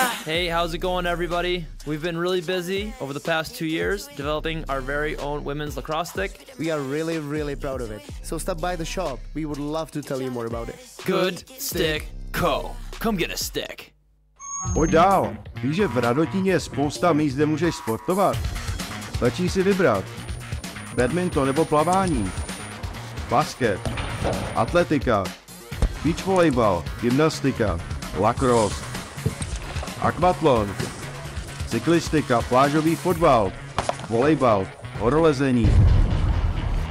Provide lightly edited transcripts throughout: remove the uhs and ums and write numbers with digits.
Hey, how's it going, everybody? We've been really busy over the past 2 years developing our very own women's lacrosse stick. We are really proud of it. So stop by the shop. We would love to tell you more about it. Good Stick Co. Come get a stick. Pojď dál. Víš, že v Radotíně je spousta míst, kde můžeš sportovat? Stačí si vybrat. Badminton nebo plavání. Basket. Atletika. Beach volejbal. Gymnastika. Lacrosse. Akvatlon. Cyklistika. Plážový fotbal. Volejbal. Horolezení.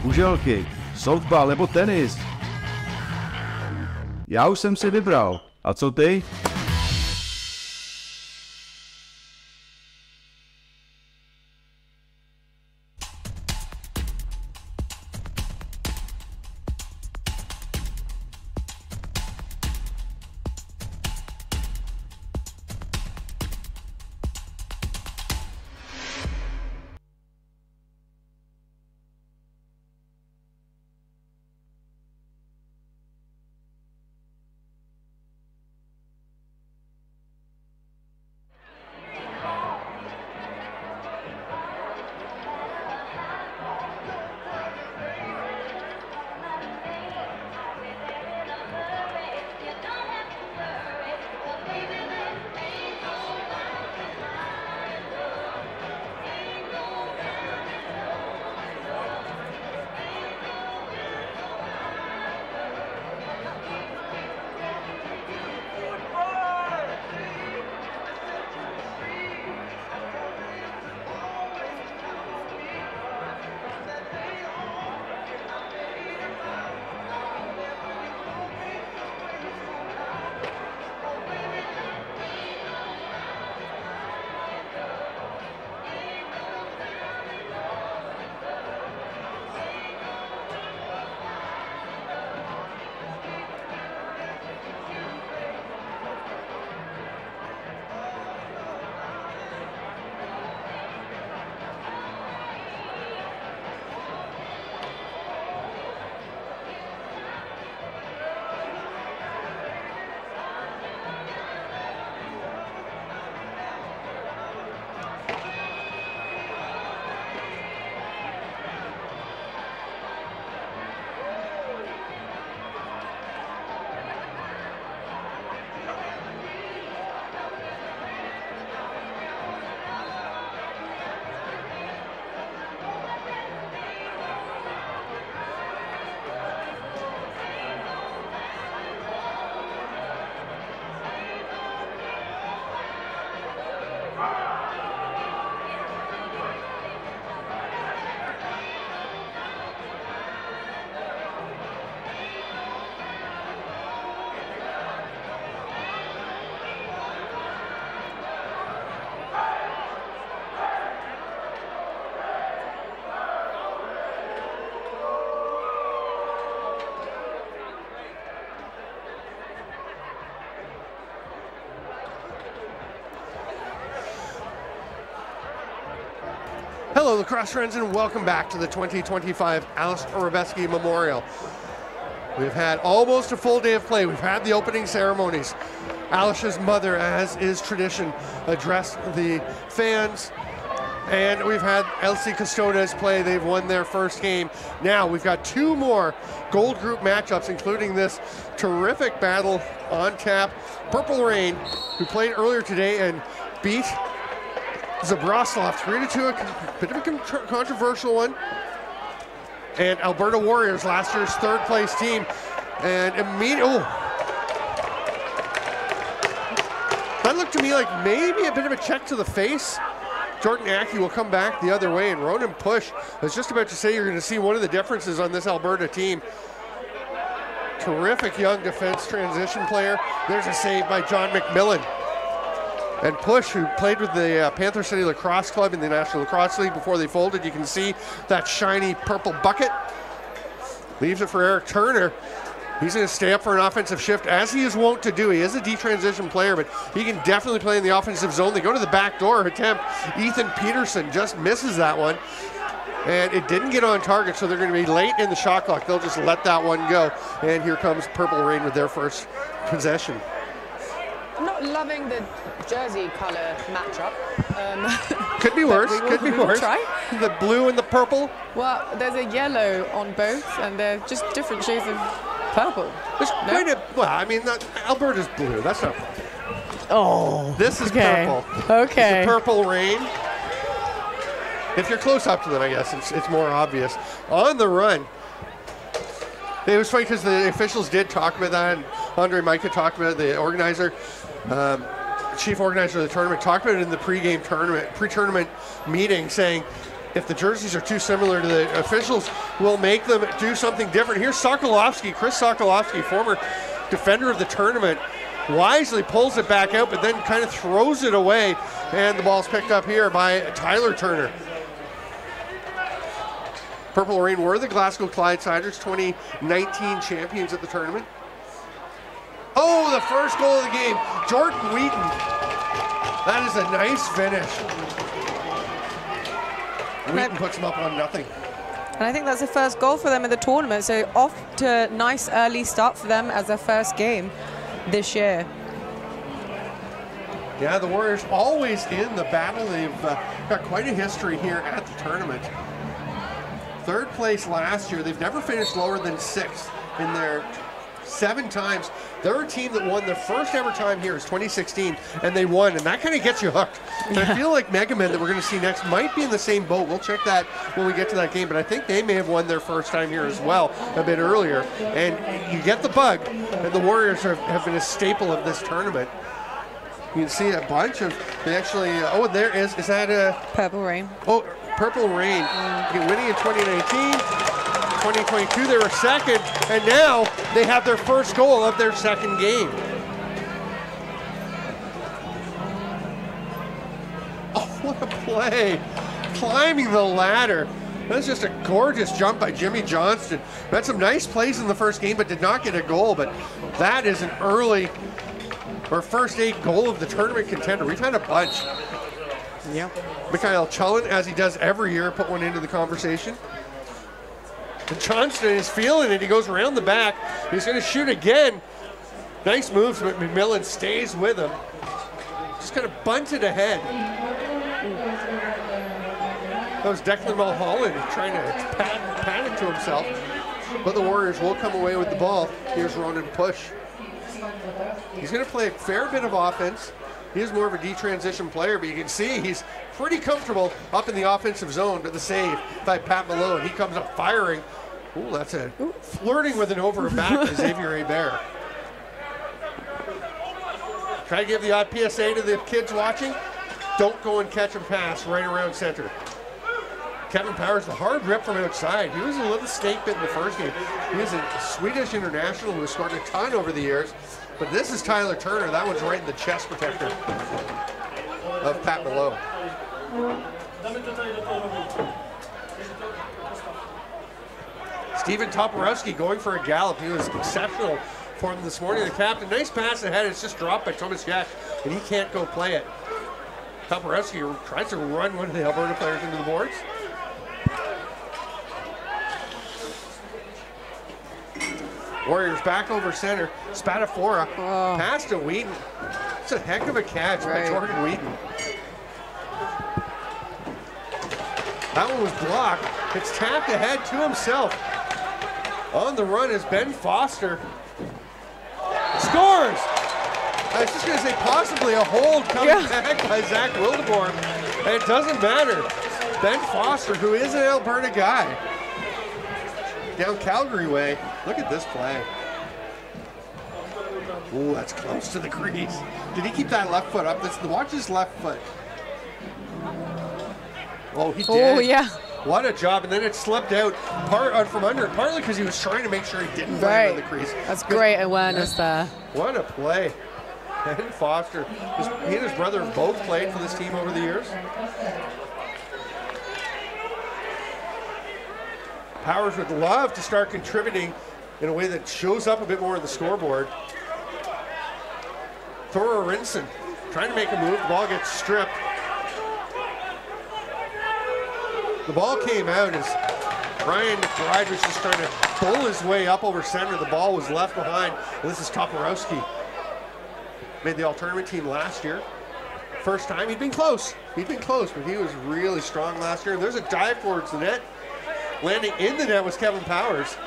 Kuželky. Softball nebo tenis. Já už jsem si vybral. A co ty? Hello, lacrosse friends, and welcome back to the 2025 Aleš Hřebeský Memorial. We've had almost a full day of play. We've had the opening ceremonies. Aleš's mother, as is tradition, addressed the fans. And we've had Elsie Custodes play. They've won their first game. Now we've got two more gold group matchups, including this terrific battle on tap. Purple Rain, who played earlier today and beat Zabraslav 3-2, a bit of a controversial one. And Alberta Warriors, last year's third place team. And that looked to me like maybe a bit of a check to the face. Jordan Aki will come back the other way, and Ronan Push, I was just about to say you're going to see one of the differences on this Alberta team. Terrific young defense transition player. There's a save by John McMillan. And Push, who played with the Panther City Lacrosse Club in the National Lacrosse League before they folded, you can see that shiny purple bucket. Leaves it for Eric Turner. He's going to stay up for an offensive shift, as he is wont to do. He is a D-transition player, but he can definitely play in the offensive zone. They go to the back door attempt. Ethan Peterson just misses that one. And it didn't get on target, so they're going to be late in the shot clock. They'll just let that one go. And here comes Purple Rain with their first possession. I'm not loving the jersey color matchup. Could be worse. Could be worse. Try. The blue and the purple. Well, there's a yellow on both, and they're just different shades of purple. There's quite a, well, I mean, Alberta's blue. That's not. Oh. This is okay. purple. Okay. This is Purple Rain. If you're close up to them, I guess it's more obvious. On the run. It was funny because the officials did talk about that. And Andre Micah talked about it, the organizer, chief organizer of the tournament, talked about it in the pre-tournament meeting, saying if the jerseys are too similar to the officials, we'll make them do something different. Here's Sokolovsky, Chris Sokolovsky, former defender of the tournament, wisely pulls it back out, but then kind of throws it away, and the ball's picked up here by Tyler Turner. Purple Rain were the Glasgow Clydesiders, 2019 champions at the tournament. Oh, the first goal of the game, Jordan Wheaton. That is a nice finish. Wheaton puts them up on nothing. And I think that's the first goal for them in the tournament, so off to a nice early start for them as their first game this year. Yeah, the Warriors always in the battle. They've got quite a history here at the tournament. Third place last year. They've never finished lower than 6th in their 7 times. They're a team that won their first ever time here is 2016, and they won, and that kind of gets you hooked. And I feel like Mega Men that we're going to see next might be in the same boat. We'll check that when we get to that game, but I think they may have won their first time here as well a bit earlier. And you get the bug, and the Warriors have been a staple of this tournament. You can see a bunch of, they actually, oh, there is that a... Purple Rain. Oh, Purple Rain, winning in 2019, 2022 they were second, and now they have their first goal of their second game. Oh, what a play. Climbing the ladder. That's just a gorgeous jump by Jimmy Johnston. Had some nice plays in the first game, but did not get a goal, but that is an early, or first 8 goal of the tournament contender. We've had a bunch. Yeah. Mikhail Chulin, as he does every year, put one into the conversation. And Johnston is feeling it. He goes around the back. He's going to shoot again. Nice moves, but McMillan stays with him. Just kind of bunted ahead. That was Declan Mulholland trying to pat it to himself. But the Warriors will come away with the ball. Here's Ronan Push. He's going to play a fair bit of offense. He is more of a D-transition player, but you can see he's pretty comfortable up in the offensive zone, but the save by Pat Malone. He comes up firing. Ooh, that's a flirting with an over and back to Xavier Hebert. Try to give the odd PSA to the kids watching. Don't go and catch and pass right around center. Kevin Powers, the hard rip from outside. He was a little snake bit in the first game. He was a Swedish international who has scored a ton over the years. But this is Tyler Turner. That one's right in the chest protector of Pat Malone. Steven Toporowski going for a gallop. He was exceptional for him this morning. The captain, nice pass ahead. It's just dropped by Thomas Yash, and he can't go play it. Toporowski tries to run one of the Alberta players into the boards. Warriors back over center. Spadafora pass to Wheaton. It's a heck of a catch by Jordan Wheaton. That one was blocked. It's tapped ahead to himself. On the run is Ben Foster. Scores! I was just going to say possibly a hold coming back by Zach Wildebourne. And it doesn't matter. Ben Foster, who is an Alberta guy, down Calgary way. Look at this play. Ooh, that's close to the crease. Did he keep that left foot up? Watch his left foot. Oh, he did. Oh, yeah. What a job. And then it slipped out from under, partly because he was trying to make sure he didn't land on the crease. That's great awareness there. What a play. Ben Foster. He and his brother have both played for this team over the years. Powers would love to start contributing in a way that shows up a bit more on the scoreboard. Thor Rinson trying to make a move. The ball gets stripped. The ball came out as Brian McBride was just trying to pull his way up over center. The ball was left behind. And this is Toporowski. Made the all-tournament team last year. First time, he'd been close. But he was really strong last year. There's a dive towards the net. Landing in the net was Kevin Powers.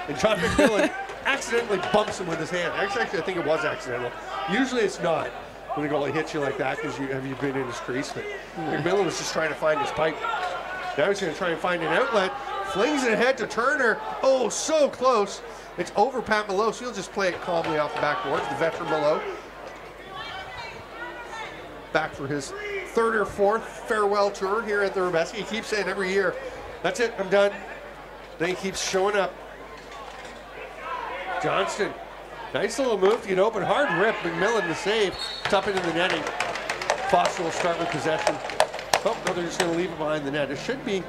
And John McMillan accidentally bumps him with his hand. Actually, I think it was accidental. Usually it's not when a goalie hits you like that because you've been in his crease. But McMillan was just trying to find his pipe. Now he's going to try and find an outlet. Flings it ahead to Turner. Oh, so close. It's over Pat Mallow, so he'll just play it calmly off the backboard. The veteran Mallow. Back for his third or fourth farewell tour here at the Hřebeský. He keeps saying every year, that's it, I'm done. Then he keeps showing up. Johnston, nice little move to get open. Hard rip, McMillan the save. Top into the netting. Foster will start with possession. Oh, no, they're just going to leave it behind the net. It should be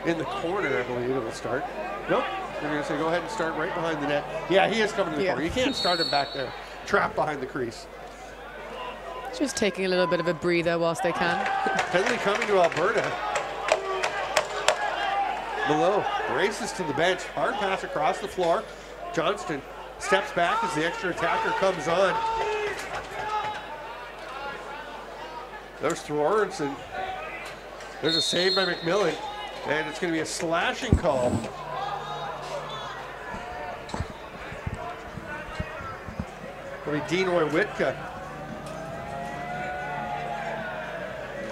in the corner, I believe it'll start. Nope, they're going to say go ahead and start right behind the net. Yeah, he is coming to the corner. You can't start him back there. Trapped behind the crease. Just taking a little bit of a breather whilst they can. Penalty coming to Alberta. Mallow races to the bench. Hard pass across the floor. Johnston steps back as the extra attacker comes on. There's Thorensen. There's a save by McMillan. And it's going to be a slashing call. It'll be Dinoy Witka.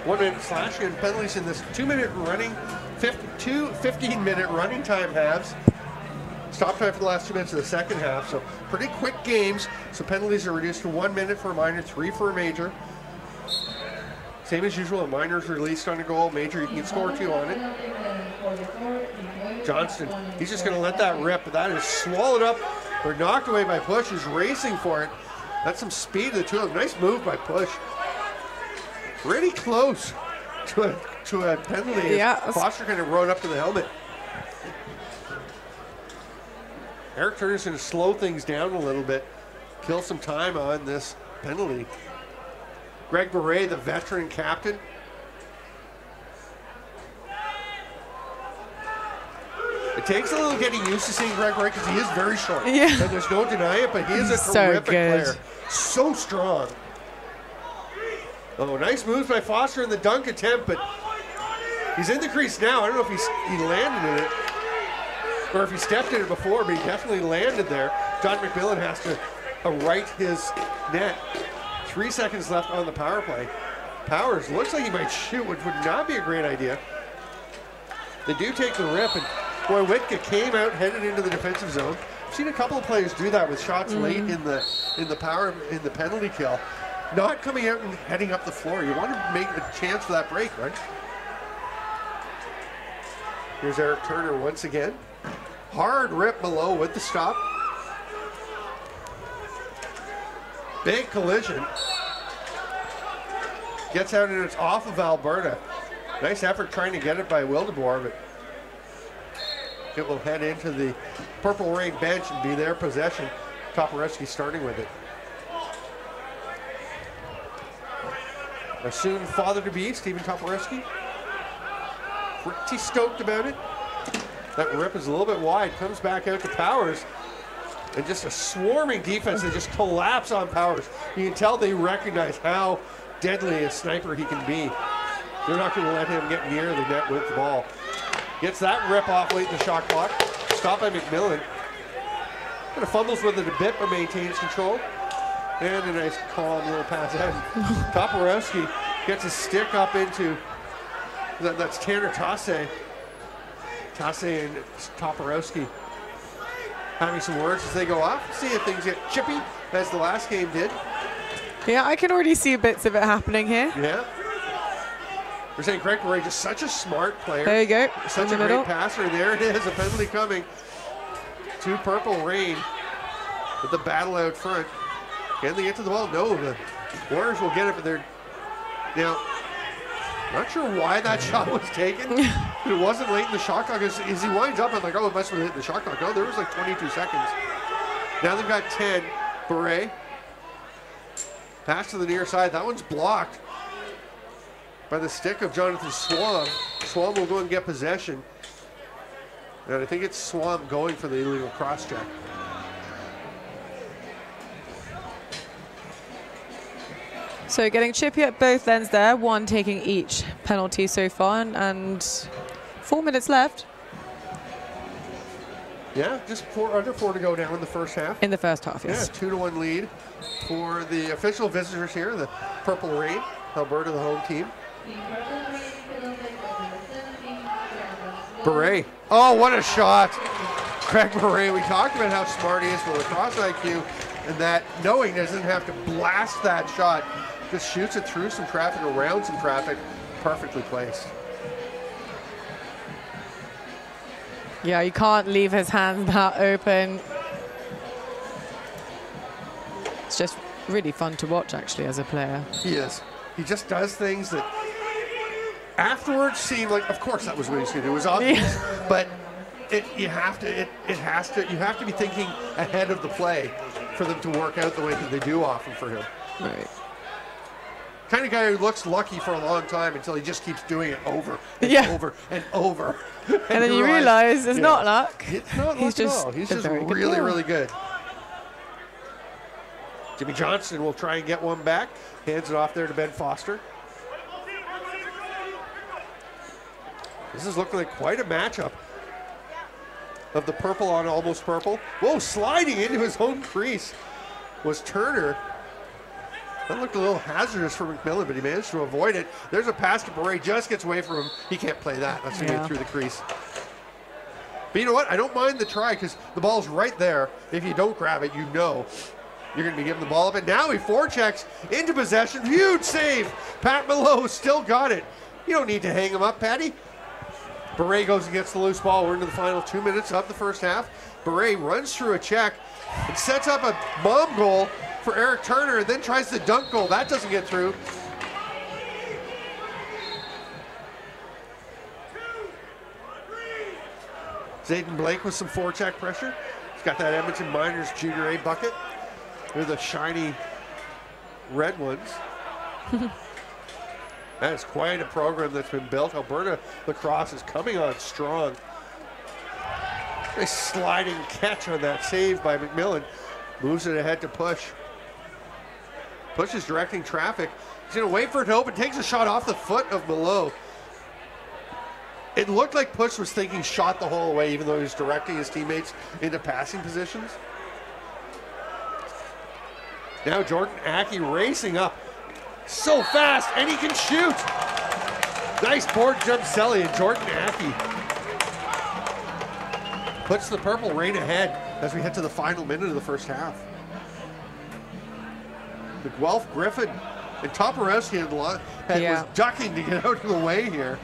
1 minute slashing and penalties in this 2-minute running, 15-minute running time halves. Stop time for the last 2 minutes of the second half, so pretty quick games. So penalties are reduced to 1 minute for a minor, 3 for a major. Same as usual, a minor's released on a goal, major you can score 2 on it. Johnston, he's just going to let that rip, but that is swallowed up or knocked away by Push, who's racing for it. That's some speed to the two of them. Nice move by Push. Pretty close to a penalty. Yeah. Foster kind of rode up to the helmet. Eric Turner's going to slow things down a little bit, kill some time on this penalty. Greg Beret, the veteran captain. It takes a little getting used to seeing Greg Beret because he is very short. Yeah. And there's no denying it, but he is a terrific player. So strong. Oh, nice moves by Foster in the dunk attempt, but he's in the crease now. I don't know if he landed in it or if he stepped in it before, but he definitely landed there. John McMillan has to right his net. 3 seconds left on the power play. Powers looks like he might shoot, which would not be a great idea. They do take the rip, and boy, Witka came out, headed into the defensive zone. I've seen a couple of players do that with shots late in the penalty kill. Not coming out and heading up the floor. You want to make a chance for that break, right? Here's Eric Turner once again. Hard rip below with the stop. Big collision. Gets out and it's off of Alberta. Nice effort trying to get it by Wildeboer, but it will head into the Purple Rain bench and be their possession. Toporowski starting with it. A soon father-to-be, Stephen Toporowski. Pretty stoked about it. That rip is a little bit wide. Comes back out to Powers. And just a swarming defense. They just collapse on Powers. You can tell they recognize how deadly a sniper he can be. They're not going to let him get near the net with the ball. Gets that rip off late in the shot clock. Stopped by McMillan. Kind of fumbles with it a bit, but maintains control. And a nice calm little pass out. Toporowski gets his stick up into, that's Tanner Tasse. Tasse and Toporowski having some words as they go off. See if things get chippy, as the last game did. Yeah, I can already see bits of it happening here. Yeah. We're saying Greg Beret, just such a smart player. There you go. Such a great passer. There it is, a penalty coming to Purple Rain with the battle out front. Can they get to the ball? No, the Warriors will get it, but they're now not sure why that shot was taken. It wasn't late in the shot clock. As he winds up, I'm like, oh, it must have hit the shot clock. No, there was like 22 seconds. Now they've got 10. Beret. Pass to the near side. That one's blocked by the stick of Jonathan Swam. Swam will go and get possession. And I think it's Swam going for the illegal cross check. So getting chippy at both ends there, one taking each penalty so far, and 4 minutes left. Yeah, just under 4 to go now in the first half. In the first half, yes. Yeah, 2-1 lead for the official visitors here, the Purple Rain, Alberta, the home team. Beret. Oh, what a shot. Craig Beret, we talked about how smart he is for lacrosse IQ, and that knowing he doesn't have to blast that shot, just shoots it through some traffic, around some traffic, perfectly placed. Yeah, you can't leave his hands that open. It's just really fun to watch, actually, as a player. He is. He just does things that afterwards seem like, of course that was what he's going to do. It was obvious, but you have to be thinking ahead of the play for them to work out the way that they do often for him. Right. Kind of guy who looks lucky for a long time until he just keeps doing it over and over and over. And then you realize it's not luck. It's not luck at all. He's just really, really good. Jimmy Johnston will try and get one back. Hands it off there to Ben Foster. This is looking like quite a matchup of the purple on almost purple. Whoa, sliding into his own crease was Turner. That looked a little hazardous for McMillan, but he managed to avoid it. There's a pass to Beret, just gets away from him. He can't play that. That's going to get through the crease. But you know what? I don't mind the try because the ball's right there. If you don't grab it, you know you're going to be giving the ball up. And now he forechecks into possession. Huge save. Pat Mallow still got it. You don't need to hang him up, Patty. Beret goes and gets the loose ball. We're into the final 2 minutes of the first half. Beret runs through a check and sets up a bomb goal for Eric Turner, and then tries the dunk goal. That doesn't get through. Zayden Blake with some forecheck pressure. He's got that Edmonton Miners Junior A bucket. They're the shiny red ones. That is quite a program that's been built. Alberta lacrosse is coming on strong. Nice sliding catch on that save by McMillan. Moves it ahead to Push. Push is directing traffic. He's going to wait for it to open. Takes a shot off the foot of Mallow. It looked like Push was thinking shot the whole way, even though he was directing his teammates into passing positions. Now Jordan Aki racing up. So fast, and he can shoot. Nice board jump Selly, and Jordan Aki puts the Purple Rain ahead as we head to the final minute of the first half. The Guelph Griffin and Toporowski was ducking to get out of the way here.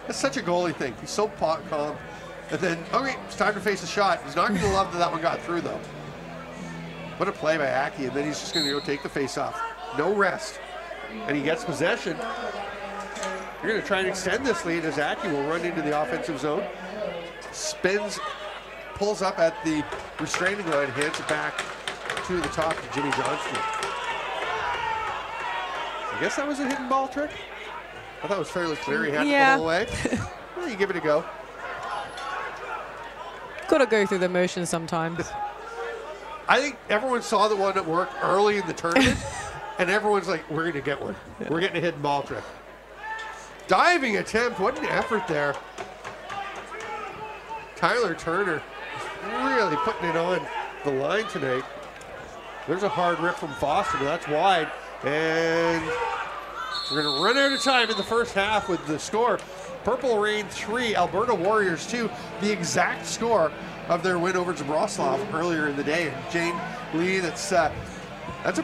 That's such a goalie thing. He's so calm. And then, okay, it's time to face a shot. He's not going to love that that one got through, though. What a play by Aki, and then he's just going to go take the face off. No rest. And he gets possession. You're going to try and extend this lead as Aki will run into the offensive zone. Spins, pulls up at the restraining line, hands it back to the top to Jimmy Johnston. I guess that was a hidden ball trick. I thought it was fairly clear he had it the whole way. Well, you give it a go. Got to go through the motions sometimes. I think everyone saw the one at work early in the tournament, and everyone's like, we're going to get one. Yeah. We're getting a hidden ball trick. Diving attempt. What an effort there. Tyler Turner really putting it on the line tonight. There's a hard rip from Foster, but that's wide. And we're going to run out of time in the first half with the score. Purple Rain 3, Alberta Warriors 2, the exact score of their win over Zabraslav earlier in the day. And Jane Lee, that's a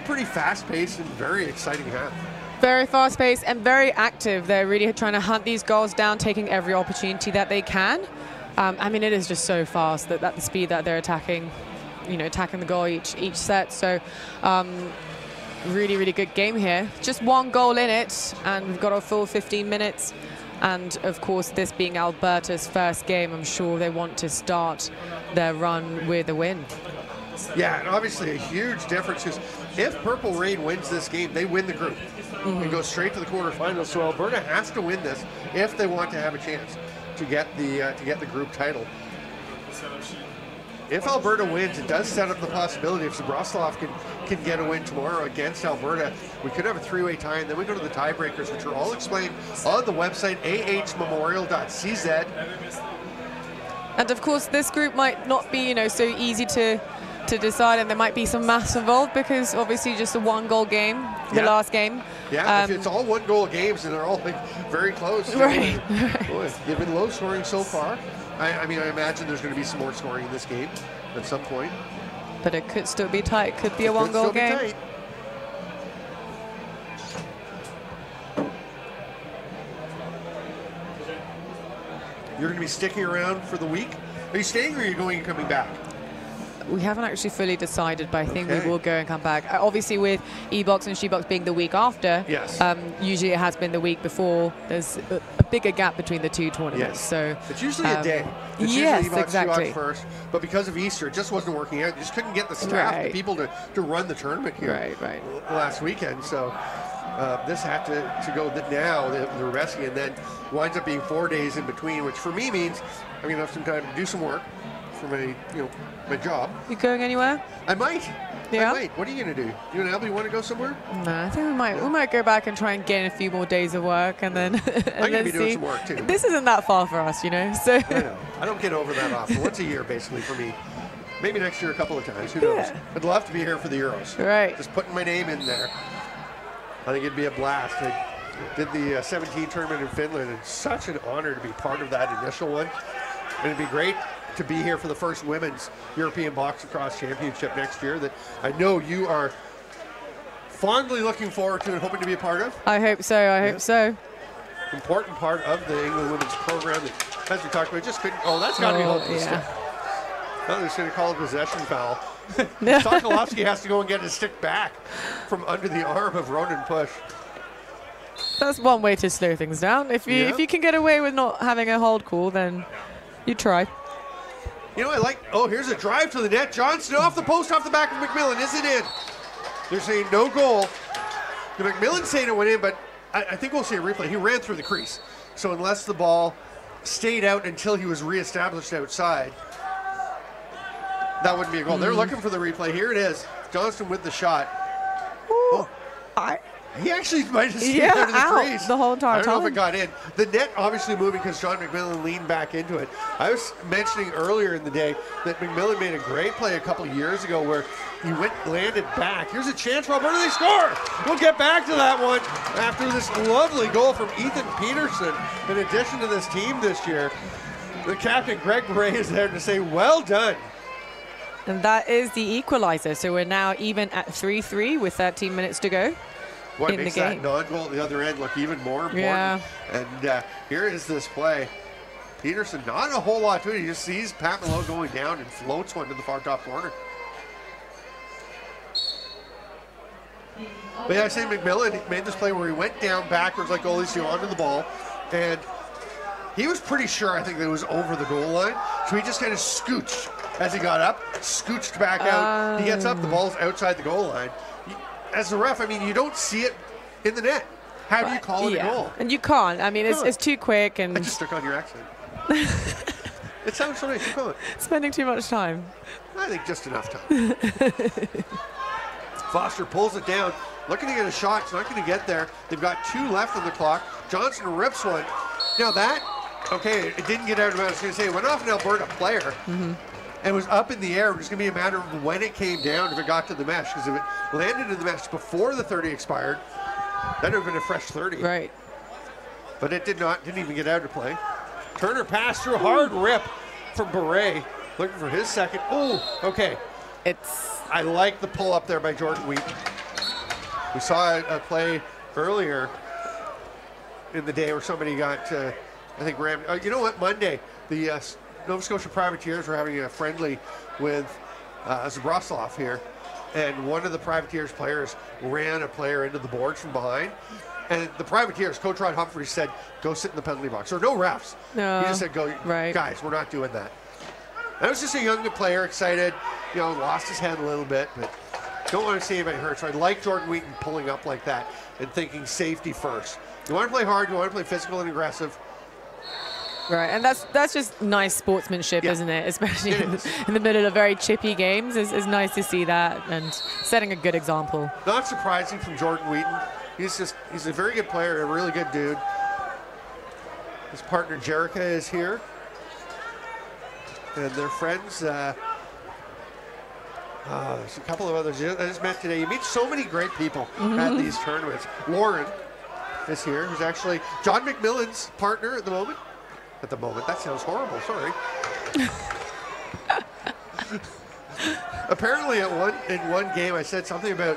pretty fast-paced and very exciting half. Very fast-paced and very active. They're really trying to hunt these goals down, taking every opportunity that they can. I mean, it is just so fast that the speed that they're attacking, attacking the goal each set. So really, really good game here. Just one goal in it, and we've got a full 15 minutes. And of course, this being Alberta's first game, I'm sure they want to start their run with a win. Yeah, and obviously a huge difference is if Purple Rain wins this game, they win the group and go straight to the quarterfinals. So Alberta has to win this if they want to have a chance to get the group title. if Alberta wins, it does set up the possibility if Zabraslav can get a win tomorrow against Alberta, we could have a three-way tie, and then we go to the tiebreakers, which are all explained on the website ahmemorial.cz. And of course, this group might not be, you know, so easy to decide, and there might be some maths involved because obviously just a one-goal game, the last game. Yeah, if it's all one-goal games and they're all like very close. Right. Boy, they've been low scoring so far. I mean, I imagine there's going to be some more scoring in this game at some point. But it could still be tight. It could be a one-goal game. Tight. You're going to be sticking around for the week? Are you staying or are you going and coming back? We haven't actually fully decided, but I think we will go and come back. Obviously, with E-Box and She-Box being the week after, usually it has been the week before. There's a bigger gap between the two tournaments. So it's usually a day. It's yes, usually exactly. She-Box first, but because of Easter, it just wasn't working out. You just couldn't get the staff, the people to run the tournament here last weekend. So this had to go now, the Hřebeský, and then winds up being 4 days in between, which for me means I'm going to have some time to do some work for my, my job. You going anywhere? I might. Yeah. I might. What are you going to do? You and Albie want to go somewhere? No, I think we might go back and try and get in a few more days of work, and then I'm going to be doing some work too. This isn't that far for us, you know. So I know. I don't get over that often. Once a year, basically, for me. Maybe next year a couple of times. Who knows? I'd love to be here for the Euros. Right. Just putting my name in there. I think it'd be a blast. I did the 17 tournament in Finland, and it's such an honor to be part of that initial one. And it'd be great to be here for the first women's European box-lacrosse championship next year that I know you are fondly looking forward to and hoping to be a part of. I hope so. I hope so. Important part of the England women's program that, as we talked about, just couldn't. Oh, that's got to be hold to the stick. I thought they was going to call a possession foul. Sokolovsky has to go and get his stick back from under the arm of Ronan Push. That's one way to slow things down. If you can get away with not having a hold call, then you try. You know, I like, here's a drive to the net. Johnston off the post, off the back of McMillan. Is it in? They're saying no goal. The McMillan saying it went in, but I think we'll see a replay. He ran through the crease. So unless the ball stayed out until he was reestablished outside, that wouldn't be a goal. They're looking for the replay. Here it is. Johnston with the shot. Ooh, he actually might have stayed out of the crease. The whole entire I don't know if it got in. The net obviously moving because Sean McMillan leaned back into it. I was mentioning earlier in the day that McMillan made a great play a couple years ago where he landed back. Here's a chance for Alberta. They score! We'll get back to that one after this lovely goal from Ethan Peterson. In addition to this team this year, the captain Greg Bray is there to say, well done. And that is the equalizer. So we're now even at 3-3 with 13 minutes to go. What makes that non-goal at the other end look even more important. Yeah. And here is this play. Peterson, not a whole lot to it. He just sees Pat Malone going down and floats one to the far top corner. But yeah, I say McMillan made this play where he went down backwards like goalies do onto the ball. And he was pretty sure, I think, that it was over the goal line. So he just kind of scooched as he got up, scooched back out. He gets up, the ball's outside the goal line. As a ref, I mean, you don't see it in the net. How do you call it a goal? And you can't. I mean, it's too quick. And I just stuck on your accent. It sounds so nice. Keep going. Spending too much time. I think just enough time. Foster pulls it down. Looking to get a shot. It's not going to get there. They've got 2 left on the clock. Johnson rips one. Now that, it didn't get out of it. I was going to say, it went off an Alberta player. And was up in the air. It was going to be a matter of when it came down, if it got to the mesh. Because if it landed in the mesh before the 30 expired, that would have been a fresh 30. Right. But it didn't even get out of play. Turner pass through, hard rip from Beret. Looking for his second. Oh, okay. I like the pull up there by Jordan Wheaton. We saw a play earlier in the day where somebody got, I think, rammed. You know what? Monday, the Nova Scotia Privateers were having a friendly with Zabraslav here, and one of the Privateers players ran a player into the boards from behind. And the Privateers, Coach Rod Humphreys said, go sit in the penalty box. Or no refs. No. He just said, go, guys, we're not doing that. And I was just a young player, excited, lost his head a little bit, but don't want to see anybody hurt. So I like Jordan Wheaton pulling up like that and thinking safety first. You want to play hard, you want to play physical and aggressive. Right, and that's just nice sportsmanship, isn't it? Especially in the middle of very chippy games. It's nice to see that and setting a good example. Not surprising from Jordan Wheaton. He's a very good player, a really good dude. His partner Jerica is here. And their friends, there's a couple of others I just met today. You meet so many great people at these tournaments. Lauren is here, who's actually John McMillan's partner at the moment. At the moment, that sounds horrible, sorry. Apparently in one game I said something about,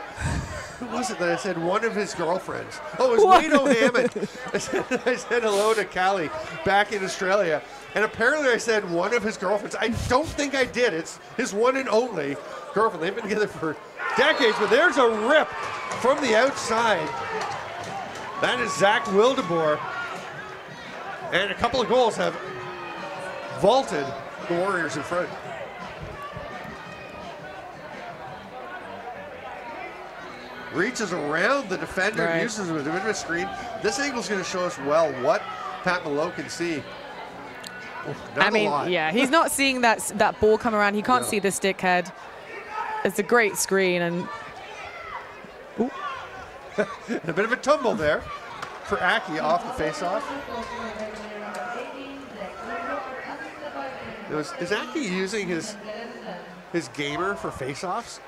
who was it that I said one of his girlfriends? Oh, it was Wayne O'Hammond. I said hello to Callie back in Australia. And apparently I said one of his girlfriends. I don't think I did. It's his one and only girlfriend. They've been together for decades, but there's a rip from the outside. That is Zach Wildeboer. And a couple of goals have vaulted the Warriors in front. Reaches around the defender, uses a bit of a screen. This angle's going to show us well what Pat Malone can see. I mean, yeah, he's not seeing that ball come around. He can't see the stick head. It's a great screen, and a bit of a tumble there for Aki off the face-off. Is Aki using his gamer for face-offs?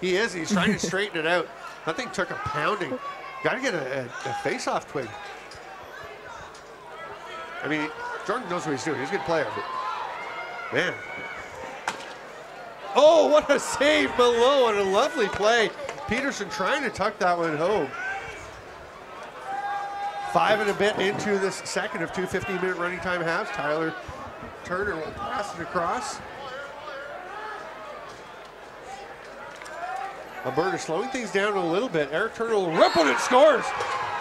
He is. He's trying to straighten it out. That thing took a pounding. Got to get a face-off twig. I mean, Jordan knows what he's doing. He's a good player, but man. Oh, what a save below and a lovely play. Peterson trying to tuck that one home. 5 and a bit into this second of 2 15-minute running time halves. Tyler Turner will pass it across. Alberta slowing things down a little bit. Eric Turner will rip it and scores.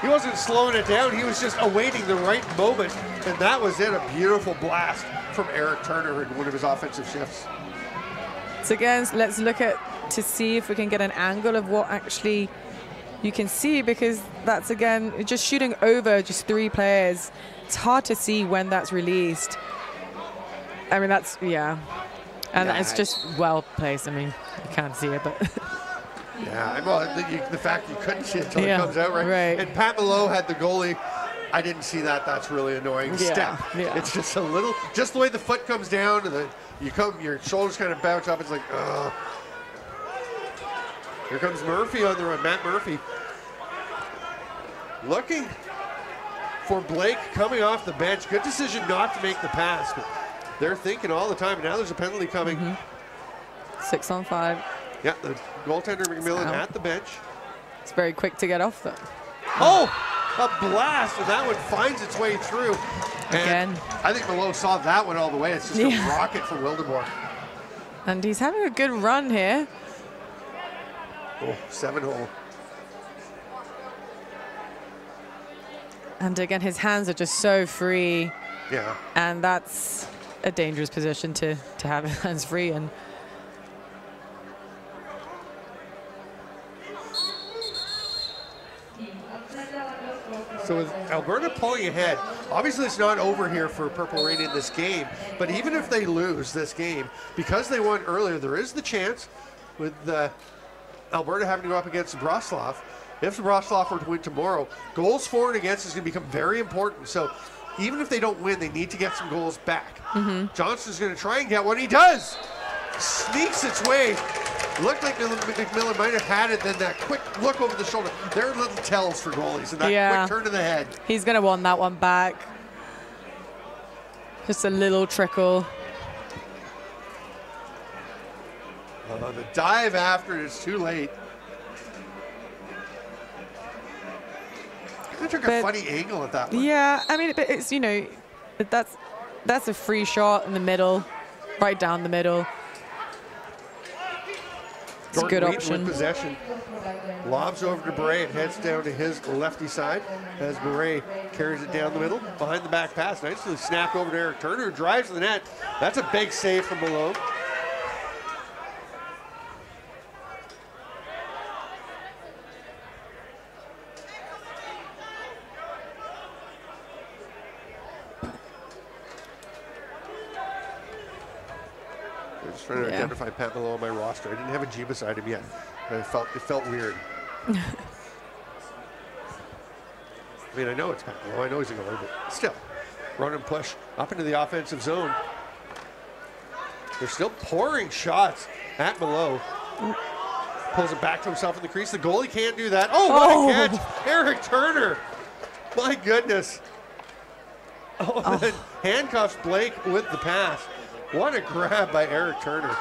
He wasn't slowing it down. He was just awaiting the right moment. And that was it, a beautiful blast from Eric Turner in one of his offensive shifts. So again, let's look at to see if we can get an angle of what actually you can see, because that's, again, just shooting over just 3 players. It's hard to see when that's released. I mean, that's, yeah. And it's just well placed. I mean, you can't see it, but... Yeah, well, the fact you couldn't see it until it comes out, right? And Pat Malone had the goalie. I didn't see that. That's really annoying. Step. Yeah. It's just a little, just the way the foot comes down and your shoulders kind of bounce up. It's like, ugh. Here comes Murphy on the run. Matt Murphy looking for Blake coming off the bench. Good decision not to make the pass, but they're thinking all the time. And now there's a penalty coming. 6 on 5. Yeah, the goaltender McMillan at the bench. It's very quick to get off, though. Oh, a blast, and that one finds its way through. And again, I think Malone saw that one all the way. It's just a rocket for Wildeboer. And he's having a good run here. Oh, 7-hole. And again, his hands are just so free. Yeah. And that's a dangerous position to have his hands free. And so with Alberta pulling ahead, obviously it's not over here for Purple Rain in this game, but even if they lose this game, because they won earlier, there is the chance with Alberta having to go up against Wrocław. If Wrocław were to win tomorrow, goals for and against is going to become very important. So even if they don't win, they need to get some goals back. Johnston's going to try and get one. He does! Sneaks its way. Looked like McMillan might have had it, then that quick look over the shoulder. There are little tells for goalies, and that quick turn to the head. He's going to want that one back. Just a little trickle. The dive after it is too late. Kind of took a funny angle at that one. Yeah, I mean, it's, you know, that's a free shot in the middle, right down the middle. It's a good option. With possession. Lobs over to Beret and heads down to his lefty side as Beret carries it down the middle. Behind the back pass. Nicely snapped over to Eric Turner, who drives to the net. That's a big save from Malone. Trying to identify Pat Malone on my roster. I didn't have a G beside him yet. But it felt weird. I mean, I know it's Pat Malone. I know he's a goalie, but still. Run and push up into the offensive zone. They're still pouring shots at Malone. Pulls it back to himself in the crease. The goalie can't do that. Oh, what a catch. Eric Turner. My goodness. And then handcuffs Blake with the pass. What a grab by Eric Turner.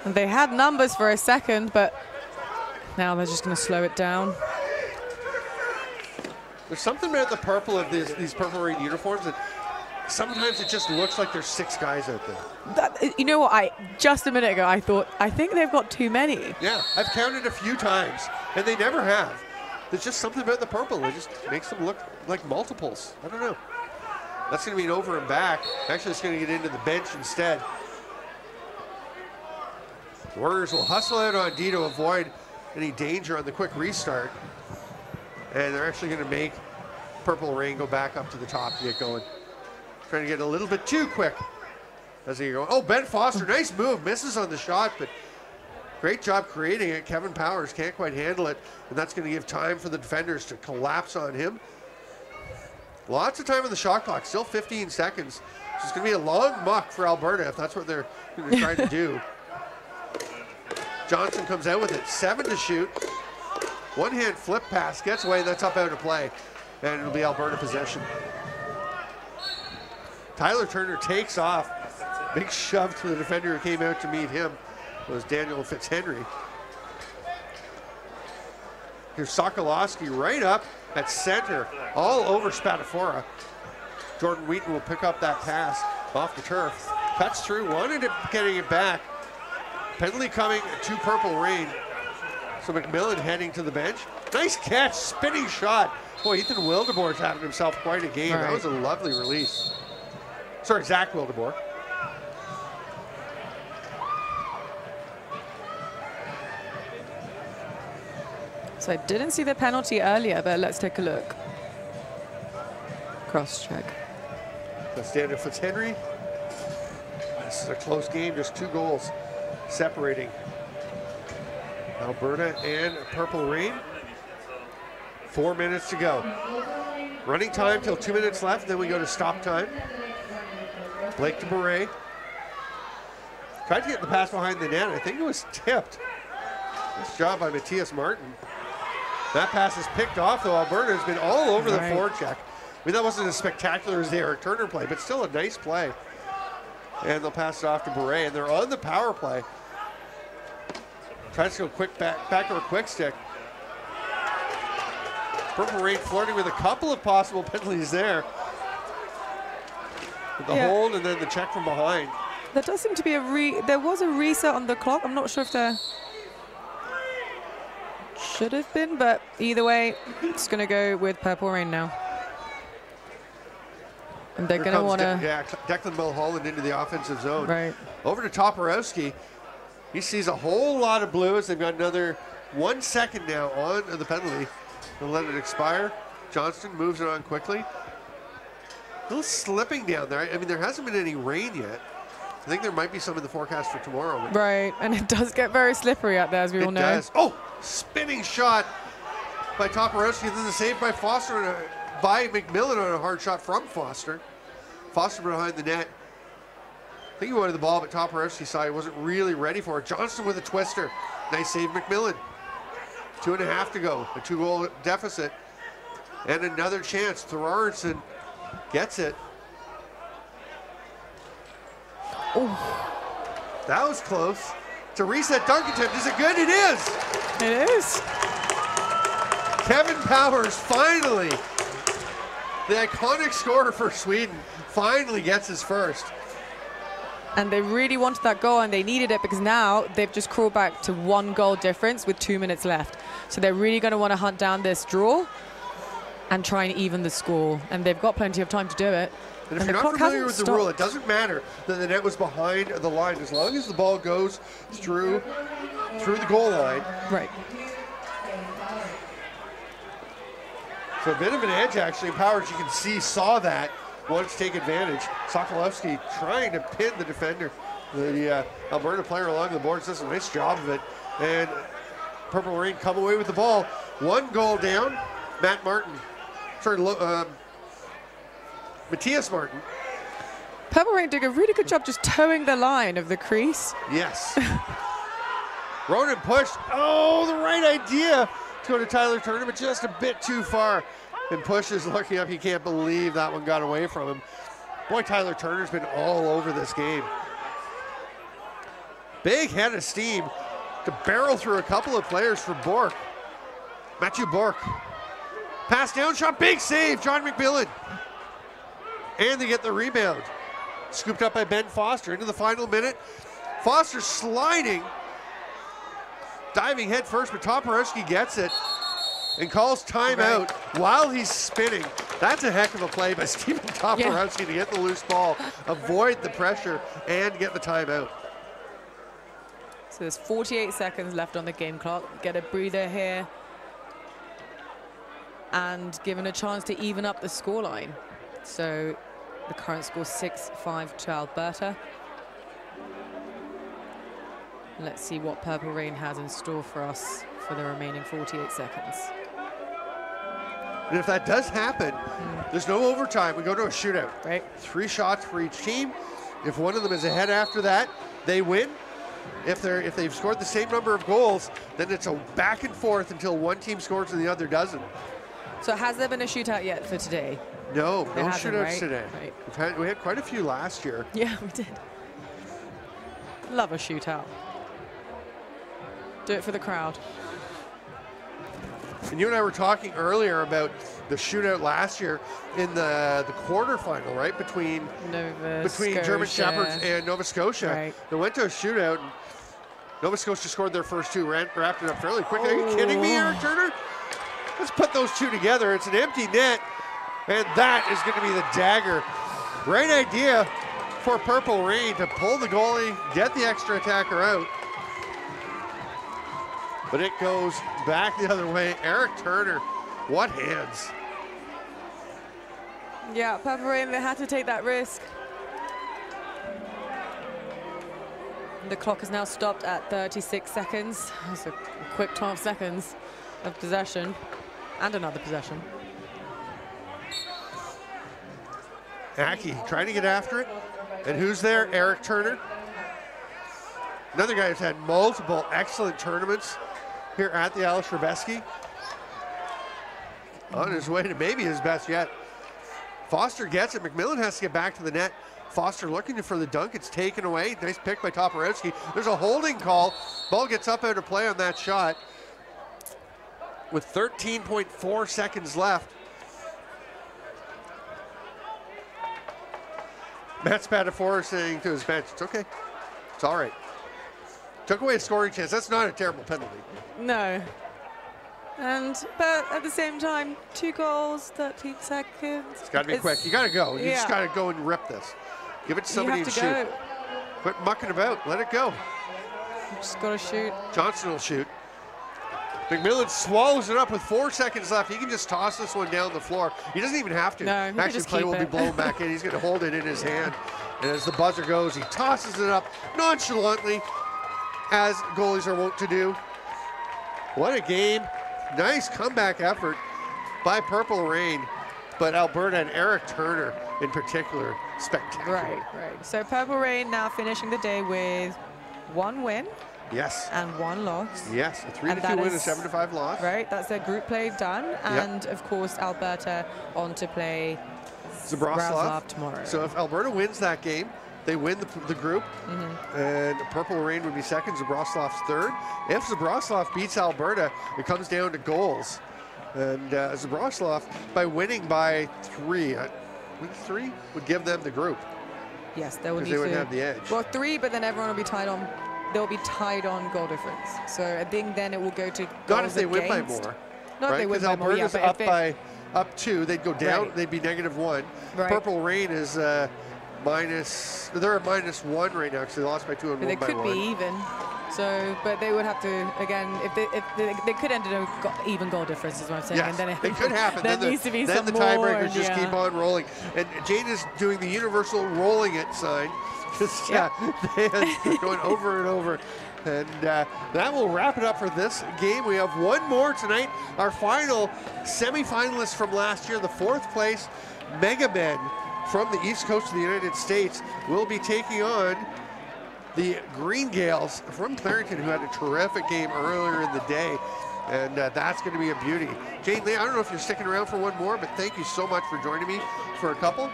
And they had numbers for a second, but now they're just going to slow it down. There's something about the purple of these Purple Rain uniforms that sometimes it just looks like there's 6 guys out there. You know what? Just a minute ago, I think they've got too many. Yeah, I've counted a few times, and they never have. There's just something about the purple. It just makes them look like multiples. I don't know. That's going to be an over and back. Actually, it's going to get into the bench instead. Warriors will hustle out on D to avoid any danger on the quick restart. And they're actually going to make Purple Rain go back up to the top to get going. Trying to get a little bit too quick as they go. Oh, Ben Foster, nice move. Misses on the shot, but great job creating it. Kevin Powers can't quite handle it, and that's going to give time for the defenders to collapse on him. Lots of time on the shot clock, still 15 seconds. So it's going to be a long muck for Alberta if that's what they're going to try to do. Johnson comes out with it, 7 to shoot. One-hand flip pass, gets away, and that's up out of play. And it'll be Alberta possession. Tyler Turner takes off. Big shove to the defender who came out to meet him. It was Daniel Fitzhenry. Here's Sokolowski right up at center, all over Spatafora. Jordan Wheaton will pick up that pass off the turf. Cuts through, wanted it, getting it back. Penalty coming to Purple Rain. So McMillan heading to the bench. Nice catch, spinning shot. Boy, Ethan Wildebor's having himself quite a game. Right. That was a lovely release. Sorry, Zach Wildebor. So I didn't see the penalty earlier, but let's take a look. Cross check. That's Daniel Fitzhenry. This is a close game, just 2 goals separating Alberta and Purple Rain. 4 minutes to go. Running time till 2 minutes left, then we go to stop time. Blake to Beret. Tried to get the pass behind the net. I think it was tipped. Nice job by Matthias Martin. That pass is picked off, though. Alberta has been all over the forecheck. I mean, that wasn't as spectacular as the Eric Turner play, but still a nice play. And they'll pass it off to Beret, and they're on the power play. Tries to go quick back to a quick stick. Purple Rain flirting with a couple of possible penalties there. With the hold and then the check from behind. There does seem to be there was a reset on the clock. I'm not sure if there should have been, but either way, it's going to go with Purple Rain now. And they're going to want to... Declan Mulholland into the offensive zone. Right. Over to Toporowski. He sees a whole lot of blues. They've got another 1 second now on the penalty. They'll let it expire. Johnston moves it on quickly. A little slipping down there. I mean, there hasn't been any rain yet. I think there might be some in the forecast for tomorrow. Right, and it does get very slippery out there, as we all know. It does. Oh, spinning shot by Toporowski, and then the save by Foster, by McMillan on a hard shot from Foster. Foster behind the net. I think he wanted the ball, but Toporowski saw he wasn't really ready for it. Johnston with a twister. Nice save, McMillan. 2.5 to go, a 2-goal deficit. And another chance. Thorarson gets it. Ooh. That was close. To reset dunk attempt. Is it good? It is. It is. Kevin Powers finally, the iconic scorer for Sweden, finally gets his first. And they really wanted that goal, and they needed it because now they've just crawled back to 1 goal difference with 2 minutes left. So they're really going to want to hunt down this draw and try and even the score. And they've got plenty of time to do it. And if you're not familiar with the rule, it doesn't matter that the net was behind the line. As long as the ball goes through the goal line. Right. So a bit of an edge, actually. Powers, you can see, saw that. Wanted to take advantage. Sokolowski trying to pin the defender. The Alberta player along the boards does a nice job of it. And Purple Rain come away with the ball. 1 goal down. Matthias Martin. Purple Rain did a really good job just towing the line of the crease. Yes. Ronan pushed. Oh, the right idea to go to Tyler Turner, but just a bit too far. And Push is looking up. He can't believe that one got away from him. Boy, Tyler Turner's been all over this game. Big head of steam to barrel through a couple of players for Bork. Matthew Bork. Pass down, shot, big save, John McMillan. And they get the rebound. Scooped up by Ben Foster into the final minute. Foster sliding, diving head first, but Toporowski gets it and calls timeout while he's spinning. That's a heck of a play by Stephen Toporowski to get the loose ball, avoid the pressure, and get the timeout. So there's 48 seconds left on the game clock. Get a breather here. And given a chance to even up the scoreline. So the current score 6-5 to Alberta. Let's see what Purple Rain has in store for us for the remaining 48 seconds. And if that does happen, there's no overtime. We go to a shootout. Right. 3 shots for each team. If one of them is ahead after that, they win. If they've scored the same number of goals, then it's a back and forth until one team scores and the other doesn't. So has there been a shootout yet for today? No, no shootouts today. Right. We had quite a few last year. Yeah, we did. Love a shootout. Do it for the crowd. And you and I were talking earlier about the shootout last year in the quarterfinal, right? Between German Shepherds and Nova Scotia. Right. They went to a shootout. And Nova Scotia scored their first 2, wrapped it up fairly quickly. Are you kidding me, Eric Turner? Let's put those 2 together. It's an empty net, and that is going to be the dagger. Great idea for Purple Rain to pull the goalie, get the extra attacker out. But it goes back the other way. Eric Turner, what hands. Yeah, Purple Rain, they had to take that risk. The clock is now stopped at 36 seconds. That's a quick 12 seconds of possession. And another possession. Aki trying to get after it. And who's there? Eric Turner. Another guy who's had multiple excellent tournaments here at the Aleš Hřebeský. On his way to maybe his best yet. Foster gets it. McMillan has to get back to the net. Foster looking for the dunk. It's taken away. Nice pick by Toporowski. There's a holding call. Ball gets up out of play on that shot. With 13.4 seconds left. Matt Spatafor saying to his bench, it's okay. It's all right. Took away a scoring chance. That's not a terrible penalty. No. But at the same time, 2 goals, 13 seconds. It's got to be quick. You got to go. You just got to go and rip this. Give it to somebody and shoot. Quit mucking about. Let it go. You just got to shoot. Johnson will shoot. McMillan swallows it up with 4 seconds left. He can just toss this one down the floor. He doesn't even have to. No, actually, play will be blown back in. He's going to hold it in his hand. And as the buzzer goes, he tosses it up nonchalantly, as goalies are wont to do. What a game. Nice comeback effort by Purple Rain. But Alberta and Eric Turner in particular, spectacular. Right. So Purple Rain now finishing the day with 1 win. Yes. And 1 loss. Yes, a 3-2 win, a 7-5 loss. Right, that's their group play done. And of course, Alberta on to play Zabraslav tomorrow. So if Alberta wins that game, they win the group. And Purple Rain would be second, Zabraslav's third. If Zabraslav beats Alberta, it comes down to goals. And Zabraslav, by winning by 3, would give them the group. Yes, they would have the edge. Well, 3, but then everyone will be tied on. They'll be tied on goal difference. So I think then it will go to goals Not if they against. win by more. Not if they win by more, yeah. Alberta's up 2, they'd go down, they'd be -1. Right. Purple Rain is they're at -1 right now because they lost by 2 and won by 1. But they could be even. So, but they would have to, again, if they could end in an even goal difference, is what I'm saying. Yes, and then it could happen. There then needs to be then some the more, tiebreakers just yeah. keep on rolling. And Jane is doing the universal rolling it sign. Just going over and over. And that will wrap it up for this game. We have one more tonight. Our final semifinalists from last year, the 4th place Mega Men from the East Coast of the United States, will be taking on the Green Gales from Clarington, who had a terrific game earlier in the day. And that's going to be a beauty. Jane Lee, I don't know if you're sticking around for one more, but thank you so much for joining me for a couple.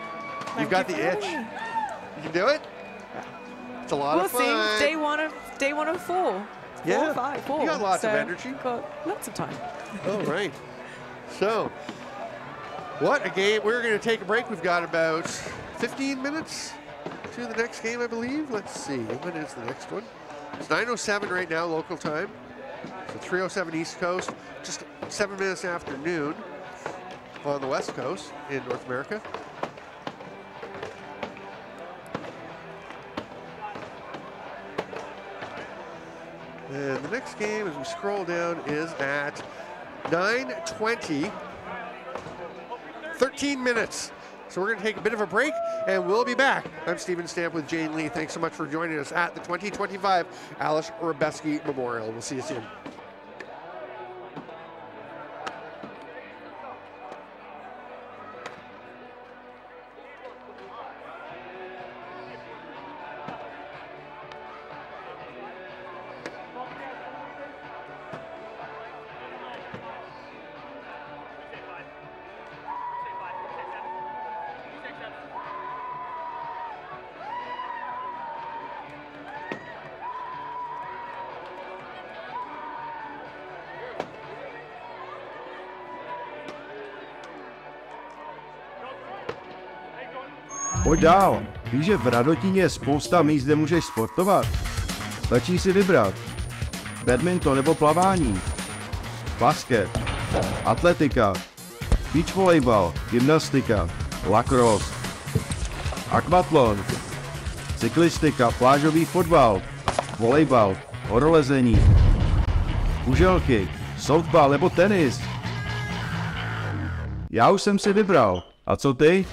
You've got the itch. You can do it? It's a lot of fun. We'll see. Day one of 4. Yeah. 4 or 5. 4. You got lots of energy. Got lots of time. All right. So, what a game. We're going to take a break. We've got about 15 minutes to the next game, I believe. Let's see. When is the next one? It's 9:07 right now, local time. So 3:07 East Coast. Just 7 minutes after noon on the West Coast in North America. And the next game, as we scroll down, is at 9:20. 13 minutes. So we're going to take a bit of a break, and we'll be back. I'm Stephen Stamp with Jane Lee. Thanks so much for joining us at the 2025 Aleš Hřebeský Memorial. We'll see you soon. Pojď dál. Víš, že v Radotíně je spousta míst, kde můžeš sportovat? Stačí si vybrat. Badminton nebo plavání. Basket. Atletika. Beach volejbal. Gymnastika. Lacrosse. Akvatlon. Cyklistika. Plážový fotbal. Volejbal. Horolezení. Kuželky. Softball nebo tenis. Já už jsem si vybral. A co ty?